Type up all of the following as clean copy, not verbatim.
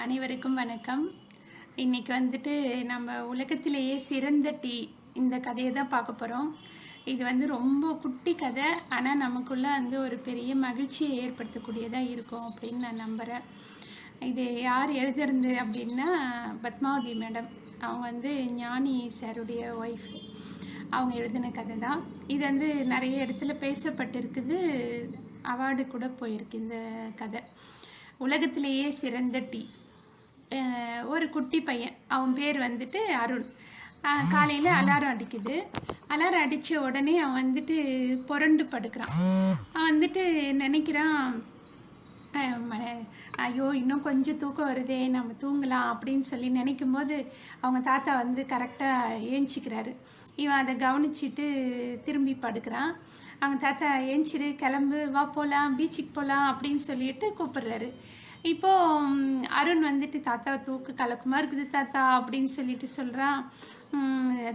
அனைவருக்கும் வணக்கம். இன்னைக்கு வந்துட்டு நம்ம உலகத்திலேயே சிறந்த டீ இந்த கதையை தான் பார்க்க போகிறோம். இது வந்து ரொம்ப குட்டி கதை, ஆனால் நமக்குள்ள வந்து ஒரு பெரிய மகிழ்ச்சியை ஏற்படுத்தக்கூடியதாக இருக்கும் அப்படின்னு நான் நம்புகிறேன். இது யார் எழுதுறது அப்படின்னா பத்மாவதி மேடம். அவங்க வந்து ஞானி சாருடைய ஒய்ஃப். அவங்க எழுதின கதை தான். இது வந்து நிறைய இடத்துல பேசப்பட்டிருக்குது, அவார்டு கூட போயிருக்கு இந்த கதை. உலகத்திலேயே சிறந்த டீ. ஒரு குட்டி பையன், அவன் பேர் வந்துட்டு அருண். காலையில் அலாரம் அடிக்குது. அலாரம் அடித்த உடனே அவன் வந்துட்டு புரண்டு படுக்கிறான். அவன் வந்துட்டு நினைக்கிறான், ஐயோ இன்னும் கொஞ்சம் தூக்கம் வருதே, நம்ம தூங்கலாம் அப்படின்னு சொல்லி நினைக்கும் போது அவங்க தாத்தா வந்து கரெக்டாக ஏஞ்சிக்கிறாரு. இவன் அதை கவனிச்சிட்டு திரும்பி படுக்கிறான். அவங்க தாத்தா ஏஞ்சிரு, கிளம்பு, வா போகலாம், பீச்சுக்கு போகலாம் அப்படின்னு சொல்லிட்டு கூப்பிடுறாரு. இப்போது அருண் வந்துட்டு தாத்தா தூக்கு கலக்கமாக இருக்குது தாத்தா அப்படின்னு சொல்லிட்டு சொல்கிறான்.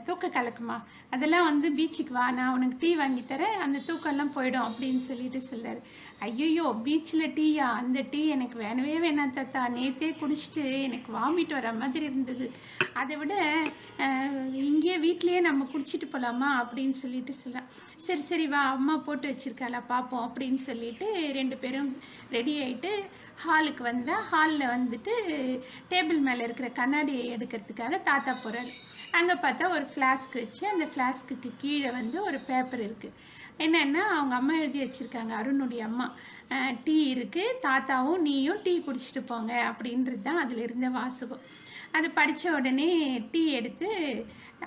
தூக்க கலக்குமா, அதெல்லாம் வந்து பீச்சுக்கு வா, நான் உனக்கு டீ வாங்கி தரேன், அந்த தூக்கம்லாம் போயிடும் அப்படின்னு சொல்லிட்டு சொல்கிறாரு. ஐயோ பீச்சில் டீயா, அந்த டீ எனக்கு வேணவே வேணாம் தாத்தா, நேற்றே குடிச்சிட்டு எனக்கு வாமிட் வர மாதிரி இருந்தது, அதை விட இங்கேயே வீட்லேயே நம்ம குடிச்சிட்டு போகலாமா அப்படின்னு சொல்லிட்டு சொல்கிறான். சரி சரி வா, அம்மா போட்டு வச்சிருக்காளா பார்ப்போம் அப்படின்னு சொல்லிட்டு ரெண்டு பேரும் ரெடி ஆகிட்டு ஹாலுக்கு வந்தால், ஹாலில் வந்துட்டு டேபிள் மேலே இருக்கிற கண்ணாடியை எடுக்கிறதுக்காக தாத்தா போகிறாரு. அங்கே பார்த்தா ஒரு ஃப்ளாஸ்க் வச்சு, அந்த ஃப்ளாஸ்க்கு கீழே வந்து ஒரு பேப்பர் இருக்குது. என்னென்னா அவங்க அம்மா எழுதி வச்சுருக்காங்க, அருணுடைய அம்மா, டீ இருக்குது, தாத்தாவும் நீயும் டீ குடிச்சிட்டு போங்க அப்படின்றது தான் அதில் இருந்த வாசகம். அது படித்த உடனே டீ எடுத்து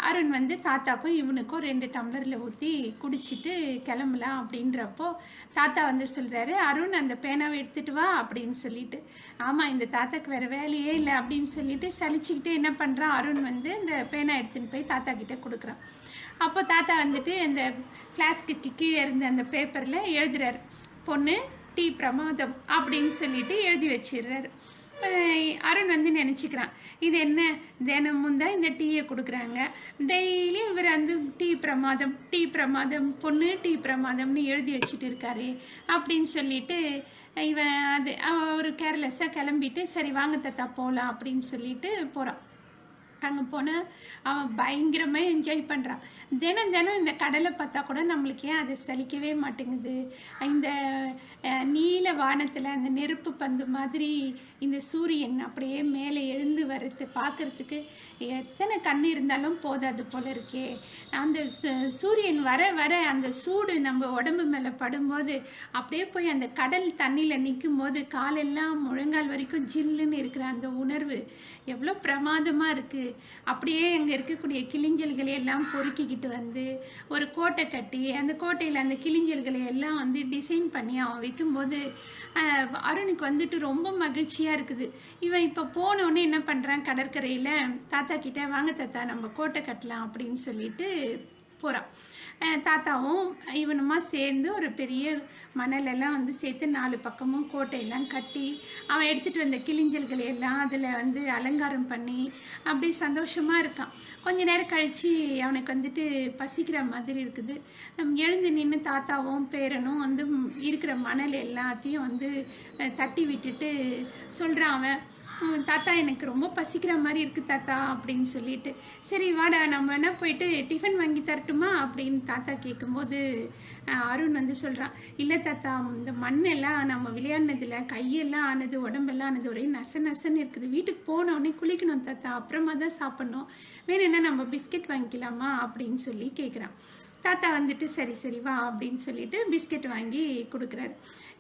அருண் வந்து தாத்தாக்கும் இவனுக்கும் 2 டம்ளரில் ஊற்றி குடிச்சிட்டு கிளம்பலாம் அப்படின்றப்போ தாத்தா வந்து சொல்கிறாரு, அருண் அந்த பேனாவை எடுத்துகிட்டு வா அப்படின்னு சொல்லிட்டு. ஆமாம், இந்த தாத்தாக்கு வேறு வேலையே இல்லை அப்படின்னு சொல்லிட்டு சலிச்சுக்கிட்டு என்ன பண்ணுறான், அருண் வந்து இந்த பேனா எடுத்துன்னு போய் தாத்தா கிட்டே கொடுக்குறான். அப்போ தாத்தா வந்துட்டு அந்த ஃப்ளாஸ்க்கு கீழே இருந்த அந்த பேப்பரில் எழுதுறாரு, பொண்ணு டீ பிரமாதம் அப்படின்னு சொல்லிட்டு எழுதி வச்சிடுறாரு. அருண் வந்து நினச்சிக்கிறான், இது என்ன தினமும் தான் இந்த டீயை கொடுக்குறாங்க, டெய்லியும் இவர் வந்து டீ பிரமாதம் டீ பிரமாதம் பொண்ணு டீ பிரமாதம்னு எழுதி வச்சுட்டு இருக்காரு அப்படின்னு சொல்லிட்டு இவன் அது ஒரு கேர்லெஸ்ஸாக கிளம்பிட்டு சரி வாங்க தாத்தா போகலாம் அப்படின்னு சொல்லிட்டு போகிறான். அங்கே போனால் அவன் பயங்கரமாக என்ஜாய் பண்ணுறான். தினம் தினம் இந்த கடலை பார்த்தா கூட நம்மளுக்கு ஏன் அதை சலிக்கவே மாட்டேங்குது. இந்த நீல வானத்தில் அந்த நெருப்பு பந்து மாதிரி இந்த சூரியன் அப்படியே மேலே எழுந்து வர்றது பார்க்குறதுக்கு எத்தனை கண் இருந்தாலும் போதாது போல இருக்கே. அந்த சூரியன் வர வர அந்த சூடு நம்ம உடம்பு மேலே படும்போது அப்படியே போய் அந்த கடல் தண்ணியில் நிற்கும் போது காலெல்லாம் முழங்கால் வரைக்கும் ஜில்லுன்னு இருக்கிற அந்த உணர்வு எவ்வளோ பிரமாதமாக இருக்குது. அப்படியே அங்கே இருக்கக்கூடிய கிளிஞ்சல்களை எல்லாம் பொறுக்கிக்கிட்டு வந்து ஒரு கோட்டை கட்டி அந்த கோட்டையில் அந்த கிளிஞ்சல்களை எல்லாம் வந்து டிசைன் பண்ணி அவன் வைக்கும்போது அருணுக்கு வந்துட்டு ரொம்ப மகிழ்ச்சியாக இருக்குது. இவன் இப்போ போனோடனே என்ன பண்ணுறான், கடற்கரையில் தாத்தா கிட்ட வாங்க தாத்தா நம்ம கோட்டை கட்டலாம் அப்படின்னு சொல்லிட்டு போகிறான். தாத்தாவும் இவனுமா சேர்ந்து ஒரு பெரிய மணலெல்லாம் வந்து சேர்த்து 4 பக்கமும் கோட்டையெல்லாம் கட்டி அவன் எடுத்துகிட்டு வந்த கிளிஞ்சல்களை எல்லாம் அதில் வந்து அலங்காரம் பண்ணி அப்படி சந்தோஷமாக இருக்கான். கொஞ்ச நேரம் கழித்து அவனுக்கு வந்துட்டு பசிக்கிற மாதிரி இருக்குது. எழுந்து நின்று தாத்தாவும் பேரனும் வந்து இருக்கிற மணல் எல்லாத்தையும் வந்து தட்டி விட்டுட்டு சொல்கிறான் அவன், தாத்தா எனக்கு ரொம்ப பசிக்கிற மாதிரி இருக்குது தாத்தா அப்படின்னு சொல்லிட்டு. சரி வாடா நம்ம என்ன போயிட்டு டிஃபன் வாங்கி தரட்டுமா அப்படின்னு தாத்தா கேட்கும்போது அருண் வந்து சொல்கிறான், இல்லை தாத்தா இந்த மண்ணெல்லாம் நம்ம விளையாடினதில் கையெல்லாம் ஆனது உடம்பெல்லாம் ஆனது ஒரே நசன்னு இருக்குது, வீட்டுக்கு போனோடனே குளிக்கணும் தாத்தா, அப்புறமா தான் சாப்பிட்ணும், வேணும்னா நம்ம பிஸ்கெட் வாங்கிக்கலாமா அப்படின்னு சொல்லி கேட்குறான். தாத்தா வந்துட்டு சரி சரி வா அப்படின்னு சொல்லிட்டு பிஸ்கெட் வாங்கி கொடுக்குறாரு.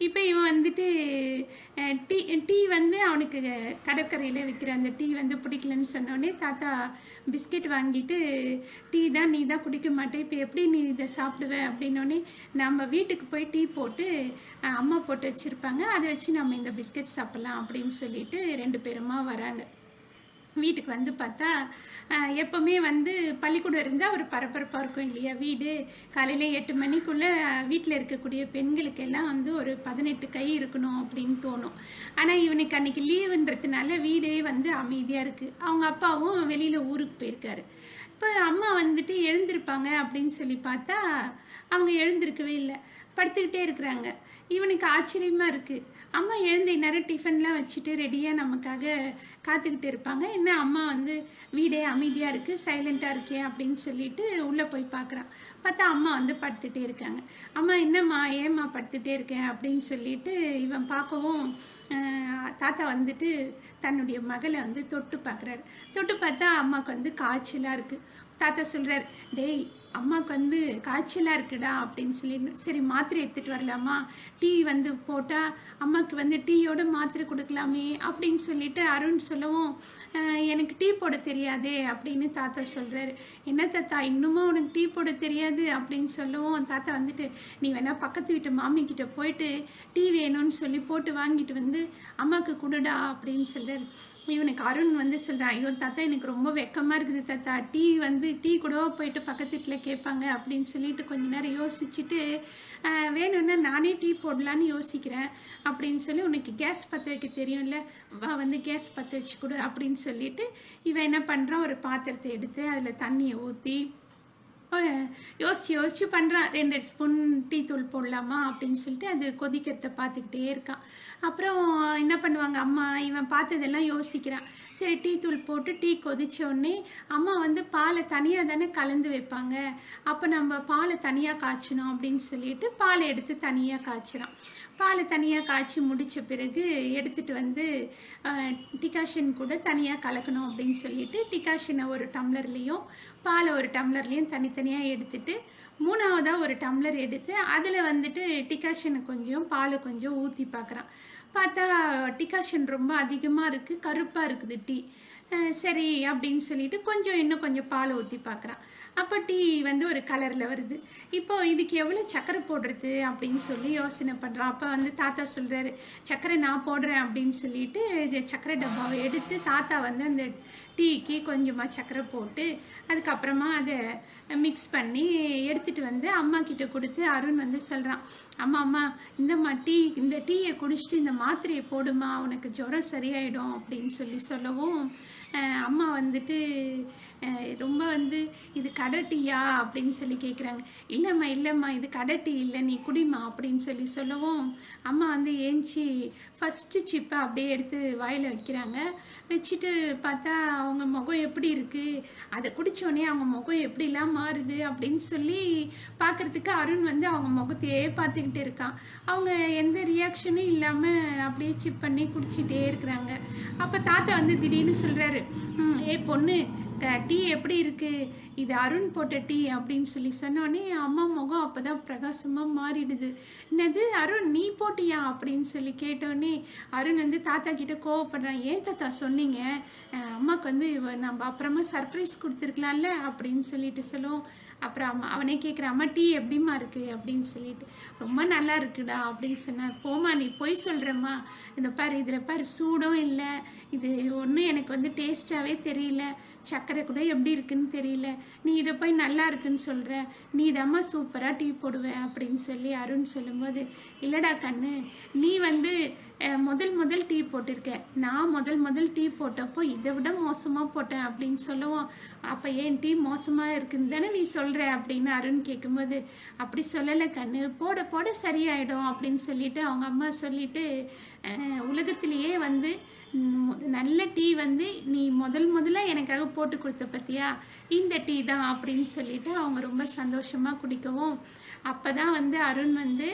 இப்போ இவன் வந்துட்டு டீ வந்து அவனுக்கு கடற்கரையில் விற்கிற அந்த டீ வந்து பிடிக்கலன்னு சொன்னோடனே தாத்தா பிஸ்கெட் வாங்கிட்டு, டீ தான் நீ தான் குடிக்க மாட்டேன், இப்போ எப்படி நீ இதை சாப்பிடுவ அப்படின்னோடனே, நம்ம வீட்டுக்கு போய் டீ போட்டு அம்மா போட்டு வச்சுருப்பாங்க, அதை வச்சு நம்ம இந்த பிஸ்கெட் சாப்பிட்லாம் அப்படின்னு சொல்லிட்டு 2 பேருமா வராங்க. வீட்டுக்கு வந்து பார்த்தா எப்போவுமே வந்து பள்ளிக்கூடம் இருந்தால் ஒரு பரபரப்பாக இருக்கும் இல்லையா வீடு. காலையில் 8 மணிக்குள்ளே வீட்டில் இருக்கக்கூடிய பெண்களுக்கெல்லாம் வந்து ஒரு 18 கை இருக்கணும் அப்படின்னு தோணும். ஆனால் இவனுக்கு அன்றைக்கி லீவுன்றதுனால வீடே வந்து அமைதியாக இருக்குது. அவங்க அப்பாவும் வெளியில் ஊருக்கு போயிருக்காரு. இப்போ அம்மா வந்துட்டு எழுந்திருப்பாங்க அப்படின்னு சொல்லி பார்த்தா அவங்க எழுந்திருக்கவே இல்லை, படுத்துக்கிட்டே இருக்கிறாங்க. இவனுக்கு ஆச்சரியமாக இருக்குது. அம்மா எழுந்த இந்நேரம் டிஃபன்லாம் வச்சுட்டு ரெடியாக நமக்காக காத்துக்கிட்டு இருப்பாங்க. என்ன அம்மா வந்து வீடே அமைதியாக இருக்குது, சைலண்ட்டாக இருக்கே அப்படின்னு சொல்லிட்டு உள்ளே போய் பார்க்குறான். பார்த்தா அம்மா வந்து படுத்துகிட்டே இருக்காங்க. அம்மா என்னம்மா ஏம்மா படுத்துகிட்டே இருக்கேன் அப்படின்னு சொல்லிட்டு இவன் பார்க்கவும் தாத்தா வந்துட்டு தன்னுடைய மகளை வந்து தொட்டு பார்க்குறாரு. தொட்டு பார்த்தா அம்மாவுக்கு வந்து காய்ச்சலாக இருக்குது. தாத்தா சொல்கிறார், டேய் அம்மாவுக்கு வந்து காய்ச்சலாக இருக்குடா அப்படின்னு சொல்லிட்டு, சரி மாத்திரை எடுத்துகிட்டு வரலாமா, டீ வந்து போட்டால் அம்மாவுக்கு வந்து டீயோட மாத்திரை கொடுக்கலாமே அப்படின்னு சொல்லிட்டு அருண் சொல்லவும், எனக்கு டீ போட தெரியாதே அப்படின்னு தாத்தா சொல்கிறாரு. என்ன தாத்தா இன்னுமா உனக்கு டீ போட தெரியாது அப்படின்னு சொல்லவும் தாத்தா வந்துட்டு, நீ வேணா பக்கத்து வீட்டு மாமிக்கிட்ட போயிட்டு டீ வேணும்னு சொல்லி போட்டு வாங்கிட்டு வந்து அம்மாவுக்கு கொடுடா அப்படின்னு சொல்கிறாரு. இவனுக்கு அருண் வந்து சொல்கிறான், ஐயோ தாத்தா எனக்கு ரொம்ப வெக்கமாக இருக்குது தாத்தா, டீ கூடவா போயிட்டு பக்கத்து வீட்டில் கேட்பாங்க அப்படின்னு சொல்லிட்டு கொஞ்ச நேரம் யோசிச்சுட்டு, வேணும்னா நானே டீ போடலான்னு யோசிக்கிறேன் அப்படின்னு சொல்லி, உனக்கு கேஸ் பற்ற வைக்க தெரியும்ல, வா வந்து கேஸ் பற்ற வச்சு கொடு அப்படின்னு சொல்லிட்டு இவன் என்ன பண்ணுறான், ஒரு பாத்திரத்தை எடுத்து அதில் தண்ணியை ஊற்றி யோசிச்சு பண்ணுறான். 2 ஸ்பூன் டீ தூள் போடலாமா அப்படின்னு சொல்லிட்டு அது கொதிக்கிறத பார்த்துக்கிட்டே இருக்கான். அப்புறம் என்ன பண்ணுவாங்க அம்மா, இவன் பார்த்ததெல்லாம் யோசிக்கிறான். சரி டீ தூள் போட்டு டீ கொதிச்ச உடனே அம்மா வந்து பாலை தனியாக தானே கலந்து வைப்பாங்க, அப்போ நம்ம பாலை தனியாக காய்ச்சணும் அப்படின்னு சொல்லிட்டு பாலை எடுத்து தனியாக காய்ச்சிறான். பாலை தனியாக காய்ச்சி முடித்த பிறகு எடுத்துகிட்டு வந்து டிகாஷன் கூட தனியாக கலக்கணும் அப்படின்னு சொல்லிட்டு டிகாஷனை ஒரு டம்ளர்லேயும் பாலை ஒரு டம்ளர்லேயும் தனித்தனியாக எடுத்துட்டு 3ஆவதாக ஒரு டம்ளர் எடுத்து அதில் வந்துட்டு டிகாஷனை கொஞ்சம் பாலை கொஞ்சம் ஊற்றி பார்க்குறான். பார்த்தா டிகாஷன் ரொம்ப அதிகமாக இருக்குது, கருப்பாக இருக்குது டீ. சரி அப்படின்னு சொல்லிட்டு இன்னும் கொஞ்சம் பால் ஊற்றி பார்க்குறான். அப்போ டீ வந்து ஒரு கலரில் வருது. இப்போ இதுக்கு எவ்வளோ சர்க்கரை போடுறது அப்படின்னு சொல்லி யோசனை பண்ணுறான். அப்போ வந்து தாத்தா சொல்கிறாரு, சர்க்கரை நான் போடுறேன் அப்படின்னு சொல்லிட்டு சர்க்கரை டப்பாவை எடுத்து தாத்தா வந்து அந்த டீக்கு கொஞ்சமாக சர்க்கரை போட்டு அதுக்கப்புறமா அதை மிக்ஸ் பண்ணி எடுத்துகிட்டு வந்து அம்மா கிட்ட கொடுத்து அருண் வந்து சொல்கிறான், அம்மா இந்த டீயை குடிச்சிட்டு இந்த மாத்திரையை போடுமா, உனக்கு ஜுரம் சரியாயிடும் அப்படின்னு சொல்லவும் அம்மா வந்துட்டு ரொம்ப வந்து இது கடை டீயா அப்படின்னு சொல்லி கேட்குறாங்க. இல்லைம்மா இது கடை டீ இல்லை, நீ குடிமா அப்படின்னு சொல்லவும் அம்மா வந்து ஏஞ்சி ஃபஸ்ட்டு சிப்பை அப்படியே எடுத்து வாயில் வைக்கிறாங்க. வச்சுட்டு பார்த்தா அவங்க முகம் எப்படி இருக்குது, அதை குடித்தோடனே அவங்க முகம் எப்படிலாம் மாறுது அப்படின்னு சொல்லி பார்க்குறதுக்கு அருண் வந்து அவங்க முகத்தையே பார்த்துக்கிட்டு இருக்கான். அவங்க எந்த ரியாக்ஷனும் இல்லாமல் அப்படியே சிப் பண்ணி குடிச்சிட்டே இருக்கிறாங்க. அப்போ தாத்தா வந்து திடீர்னு சொல்கிறாரு, பொண்ணு டீ எப்படி இருக்கு, இது அருண் போட்ட டீ அப்படின்னு சொல்லி சொன்னோடனே அம்மா முகம் அப்போதான் பிரகாசமாக மாறிடுது. என்னது அருண் நீ போட்டியா அப்படின்னு சொல்லி கேட்டோடனே அருண் வந்து தாத்தா கிட்ட கோவப்படுறான். ஏன் தாத்தா சொன்னீங்க, அம்மாவுக்கு வந்து நம்ம அப்புறமா சர்ப்ரைஸ் கொடுத்துருக்கலாம்ல அப்படின்னு சொல்லிட்டு சொல்லுவோம். அப்புறம் அவனே கேட்குறான், அம்மா டீ எப்படிமா இருக்கு அப்படின்னு சொல்லிட்டு, ரொம்ப நல்லா இருக்குடா அப்படின்னு சொன்னார். போமா நீ போய் சொல்கிறம்மா, இதில் பாரு சூடும் இல்லை, இது ஒன்றும் எனக்கு வந்து டேஸ்ட்டாகவே தெரியல, சர்க்கரை கூட எப்படி இருக்குன்னு தெரியல, நீ இதை போய் நல்லா இருக்குன்னு சொல்கிற, நீ இதம்மா சூப்பராக டீ போடுவ அப்படின்னு சொல்லி அருண் சொல்லும்போது, இல்லைடா கண்ணு, நீ வந்து முதல் டீ போட்டிருக்க, நான் முதல் டீ போட்டப்போ இதை விட மோசமாக போட்டேன் அப்படின்னு சொல்லுவோம். அப்போ ஏன் டீ மோசமாக இருக்குன்னு தானே நீ சொல்கிற அப்படின்னு அருண் கேட்கும்போது, அப்படி சொல்லலை கண்ணு, போட போட சரியாயிடும் அப்படின்னு சொல்லிட்டு அவங்க அம்மா சொல்லிட்டு, உலகத்திலேயே வந்து நல்ல டீ வந்து நீ முதல்ல எனக்காக போட்டு கொடுத்த பத்தியா, இந்த டீ தான் அப்படின்னு சொல்லிட்டு அவங்க ரொம்ப சந்தோஷமாக குடிக்கவும், அப்போ தான் வந்து அருண் வந்து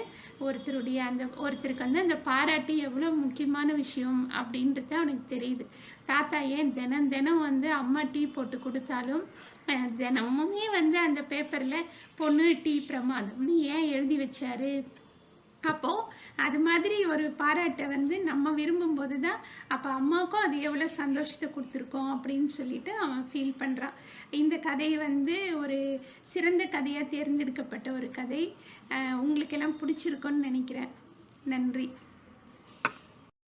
ஒருத்தருக்கு வந்து அந்த பாராட்டி எவ்வளோ முக்கியமான விஷயம் அப்படின்றது அவனுக்கு தெரியுது. தாத்தா ஏன் தினம் வந்து அம்மா டீ போட்டு கொடுத்தாலும் தினமுமே வந்து அந்த பேப்பரில் பொண்ணு டீ பிரமாதம்னு ஏன் எழுதி வச்சாரு. அப்போது அது மாதிரி ஒரு பாராட்டை வந்து நம்ம விரும்பும்போது தான் அப்போ அம்மாவுக்கும் அது எவ்வளோ சந்தோஷத்தை கொடுத்துருக்கோம் அப்படின்னு சொல்லிட்டு அவன் ஃபீல் பண்ணுறான். இந்த கதை வந்து ஒரு சிறந்த கதையாக தேர்ந்தெடுக்கப்பட்ட ஒரு கதை. உங்களுக்கெல்லாம் பிடிச்சிருக்கோன்னு நினைக்கிறேன். நன்றி.